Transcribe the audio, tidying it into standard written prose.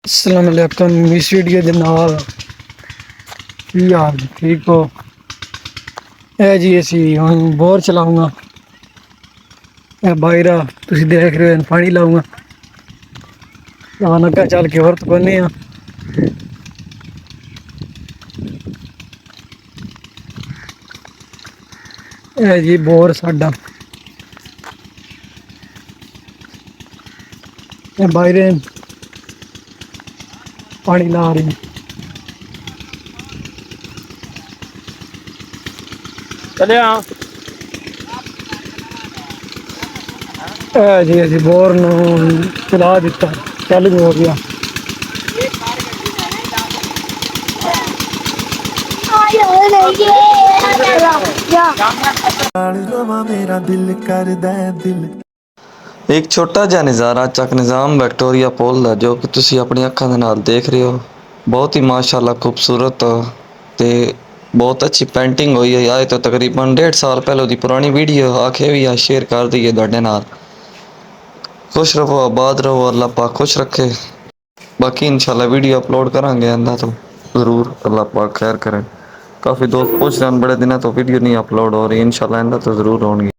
अस्सलाम वालेकुम। इस वीडियो ਦੇ ਨਾਲ ਕੀ ਹਾਲ ਠੀਕ ਹੋ? ਇਹ ਜੀ ਅਸੀਂ ਹੁਣ ਬੋਰ ਚਲਾਉਂਗਾ। ਇਹ ਬਾਇਰਾ ਤੁਸੀਂ ਦੇਖ ਰਹੇ ਹੋ, ਪਾਣੀ ਲਾਉਂਗਾ ਤਾਂ ਲੱਗਾ ਚੱਲ ਕੇ ਹੋਰ ਪਕਾਉਂਦੇ ਆ। ਇਹ ਜੀ ਬੋਰ ਸਾਡਾ, ਇਹ ਬਾਇਰੇ ਪਾਣੀ ਲਾ ਰਹੀ। ਚਲਿਆ ਇਹ ਜੀ ਅਸੀਂ ਬੋਰ ਨੂੰ ਚਲਾ ਦਿੱਤਾ, ਚਾਲੂ ਹੋ ਗਿਆ। ਇੱਕ ਛੋਟਾ ਜਿਹਾ ਨਜ਼ਾਰਾ ਚੱਕ ਨਿਜ਼ਾਮ ਵਿਕਟੋਰੀਆ ਪੁਲ ਦਾ, ਜੋ ਕਿ ਤੁਸੀਂ ਆਪਣੀ ਅੱਖਾਂ ਦੇ ਨਾਲ ਦੇਖ ਰਹੇ ਹੋ। ਬਹੁਤ ਹੀ ਮਾਸ਼ਾਅੱਲਾ ਖੂਬਸੂਰਤ ਤੇ ਬਹੁਤ ਅੱਛੀ पेंटिंग हुई है। आए तो तकरीबन 1.5 साल पहले की पुरानी वीडियो आखे भी आ शेयर कर दी है ਤੁਹਾਡੇ ਨਾਲ। खुश रहो, आबाद रहो, अल्लाह पाक खुश रखे। बाकी इंशाल्लाह वीडियो अपलोड करांगे आंदा तो ज़रूर, अल्लाह पाक खैर करे। काफ़ी दोस्त पूछ रहे हैं बड़े दिनों तो वीडियो नहीं अपलोड हो रही, इंशाल्लाह आंदा तो ज़रूर होंगी।